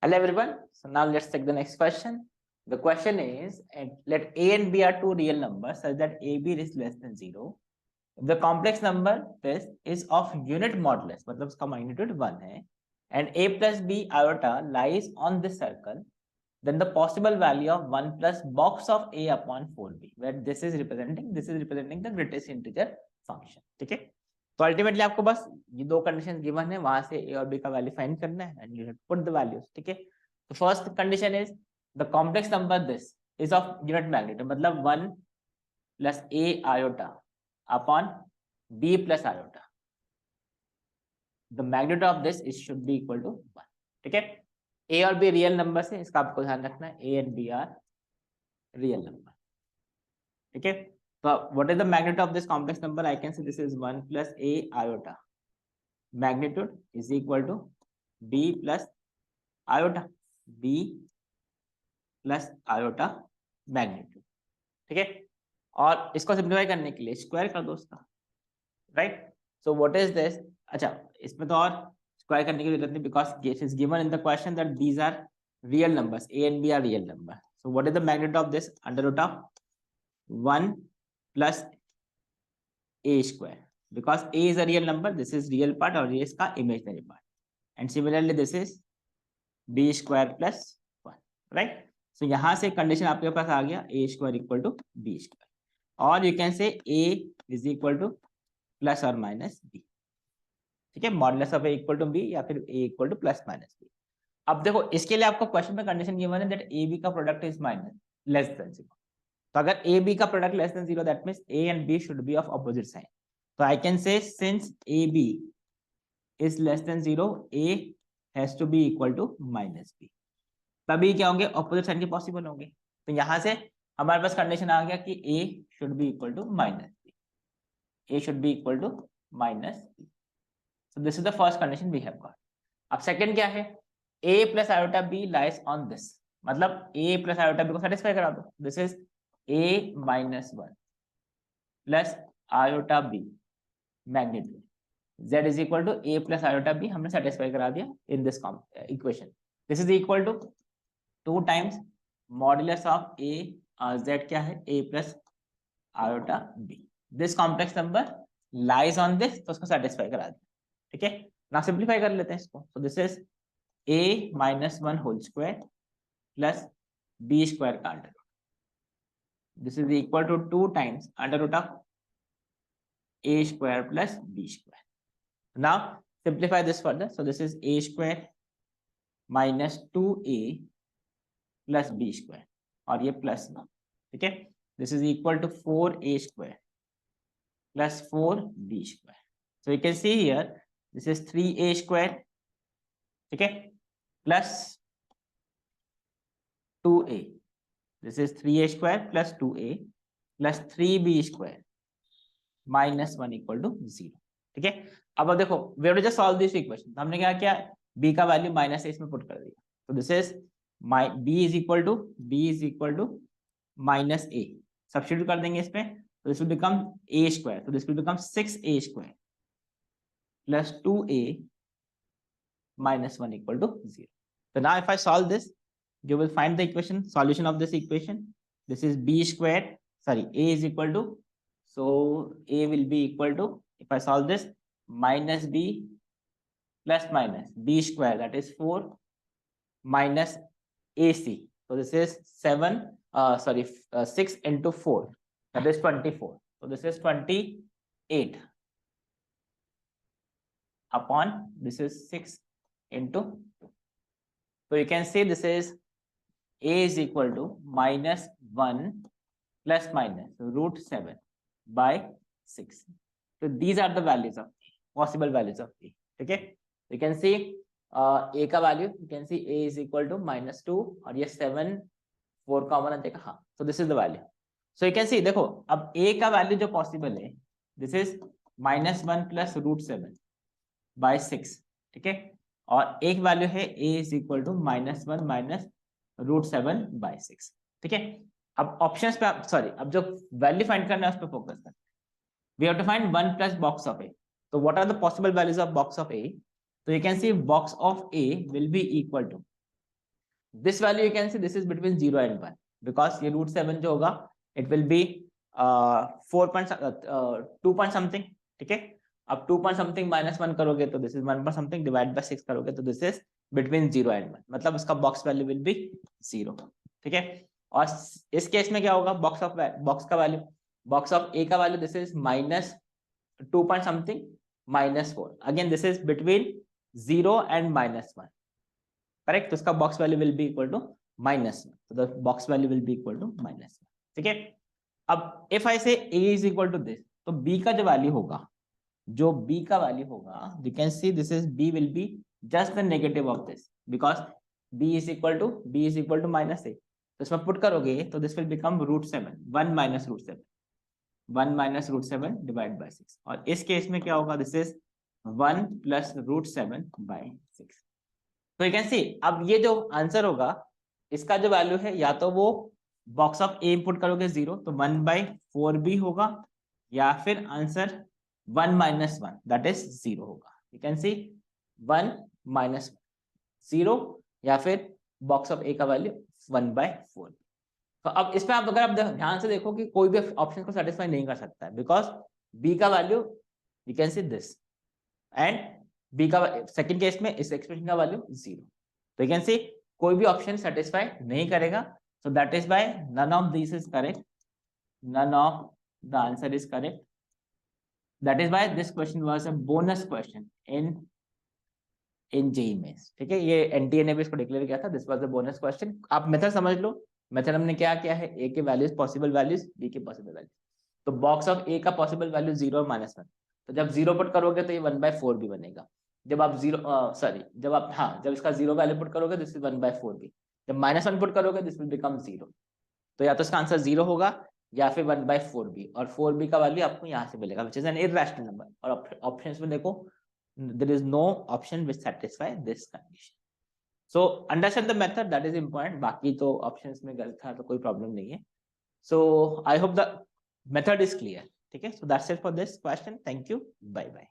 Hello everyone. So now let's take the next question. The question is, let A and B are two real numbers such that AB is less than 0. If the complex number this is of unit modulus, मतलब उसका magnitude 1 है, and A plus B iota lies on this circle, then the possible value of 1 plus box of A upon 4B, where this is representing the greatest integer function. ठीक है? तो ultimately आपको बस ये दो कंडीशन गिवन है, वहां से ए और बी का वैल्यू फाइंड करना है and you put the values. ठीक है? तो first condition is the complex number this is of unit magnitude, मतलब 1 plus A iota upon B plus iota. The magnitude of this is should be equal to 1. ठीक है? ए और be real number है, इसका आपको ध्यान रखना है. A and B are real number. ठीक है? So what is the magnitude of this complex number? I can say this is 1 plus a iota. Magnitude is equal to b plus iota. b plus iota magnitude. ठीक है? और इसको simplify करने के लिए square कर दो उसका. Right? So what is this? अच्छा, इसमें तो और स्क्वायर करने की जरूरत नहीं, because it is given in the question that these are real numbers. A and B are real number. So what is the magnitude of this? Under root of 1 plus a square, because a is a real number, this is real part और ये इसका imaginary part, and similarly this is b square plus 1, right? So यहाँ से condition आपके पास आ गया a square equal to b square, और you can say a is equal to plus or minus b. ठीक है? Modulus of a equal to b या फिर a equal to plus minus b. अब देखो, इसके लिए आपको क्वेश्चन में कंडीशन गिवन है दैट a b का product is minus less than 0. तो अगर ए बी का product less than 0, that means A and B should be of opposite sign. तो I can say since A B is less than 0, A has to be equal to minus B. तभी क्या होंगे? Opposite sign के possible होंगे. तो यहां से हमारे पास कंडीशन आ गया कि A should be equal to minus B. A should be equal to minus B. So this is the first condition we have got. अब सेकंड क्या है? A plus iota B lies on this, मतलब A plus iota B को satisfy करा दो. This is a minus 1 plus iota b magnitude. Z is equal to a plus iota b हमने satisfy करा दिया in this equation. This is equal to 2 times modulus of a. Z क्या है? a plus iota b. This complex number lies on this, तो उसको satisfy करा दिया. ठीक है? ना simplify कर लेते हैं इसको. So this is a minus 1 whole square plus b square का under. This is equal to 2 times under root of a square plus b square. Now simplify this further. So this is a square minus 2a plus b square, और ये plus ना. ठीक है? This is equal to 4a square plus 4b square. So you can see here this is 3a square. ठीक है? Plus 2a. This is 3a square plus 2a plus 3b square minus 1 equal to 0. ठीक है? अब देखो, we have to just solve this equation. हमने क्या किया? b का वैल्यू माइनस है, इसमें पुट कर दिया. तो this is b is equal to minus a. Substitute कर देंगे इसमें, तो this will become a square. तो this will become 6a square plus 2a minus 1 equal to 0. So now if I solve this, you will find the equation, solution of this equation. This is b square, sorry, a is equal to, so a will be equal to, if I solve this, minus b plus minus b square, that is 4 minus ac. So this is 6 into 4, that is 24. So this is 28 upon, this is 6 into 2. So you can see this is a is equal to minus 1 plus minus root 7 by 6. So these are the values of a, possible values of a. ठीक है? You can see a का value, you can see a is equal to minus 2, और ये 7 4 common है. देखा? हाँ. So this is the value. So you can see, देखो, अब a का value जो possible है, this is minus 1 plus root 7 by 6. ठीक है? और एक वैल्यू है a is equal to minus 1 minus root 7 by 6. ठीक है? अब ऑप्शंस पे, सॉरी, अब जो वैल्यू फाइंड करना है उस पर फोकस करना है. We have to find 1 plus box of A. तो what are the possible values of box of A? तो you can see box of A will be equal to this value you can see this is between 0 and 1 because ये √7 जो होगा it will be 2 point something, ठीक है। अब 2 point something -1 करोगे तो this is 1 point something, divide by 6 करोगे तो दिस इज बिटवीन 0 and 1, मतलब इसका बॉक्स वैल्यू विल बी 0, ठीक है। और इस केस में क्या होगा, बॉक्स का वैल्यू, बॉक्स ऑफ ए का value this is -2 point something -4, again this is between 0 and -1, correct. तो इसका box value will be equal to -1, तो the box value will be equal to -1, ठीक है। अब if I say a is equal to this, तो b का जो value होगा, जो b का वैल्यू होगा, you can see this is b will be just the negative of this, because b is equal to -a, तो इसमें put करोगे तो this will become √7, 1 - √7, 1 - √7 divide by 6, और इस केस में क्या होगा, दिस इज 1 + √7/6। तो यू कैन सी अब ये जो आंसर होगा इसका जो वैल्यू है, या तो वो बॉक्स ऑफ ए इनपुट करोगे 0 तो 1/4 भी होगा, या फिर आंसर 1 - 1 दैट इज 0 होगा। यू कैन सी 1 - 1 0, या फिर बॉक्स ऑफ ए का वैल्यू 1/4। तो अब इसमें आप अगर आप ध्यान से देखो कि कोई भी ऑप्शन को सेटिस्फाई नहीं कर सकता है, बिकॉज बी का value you can see this, and B का सेकंड केस में इस एक्सप्रेशन का वैल्यू 0, तो यू कैन सी कोई भी ऑप्शन सेटिस्फाई नहीं करेगा, so that is why none of these is correct, none of the answer is correct, that is why this question was a bonus question in JEE Mains, ठीक है। ये NTA ने भी इसको डिक्लेयर किया था, this was a bonus question. आप method समझ लो, मेथड हमने क्या किया है, ए के वैल्यूज पॉसिबल वैल्यूज, बी के पॉसिबल वैल्यूज, तो बॉक्स ऑफ ए का पॉसिबल वैल्यू 0 और -1, तो जब 0 पुट करोगे तो ये 1/4 भी बनेगा, जब आप जब इसका 0 वैल्यू पुट करोगे दिस इज 1/4 भी, जब -1 पुट करोगे दिस विल बिकम 0, तो या तो इसका आंसर 0 होगा या फिर 1/4 भी, और 4b का वैल्यू आपको यहाँ से मिलेगा which is an irrational number, और ऑप्शंस में देखो there is no option which satisfy this condition, so understand the method, that is important, बाकी तो options में गलत था तो कोई problem नहीं है, so I hope the method is clear, ठीक है। so that's it for this question, thank you, bye bye।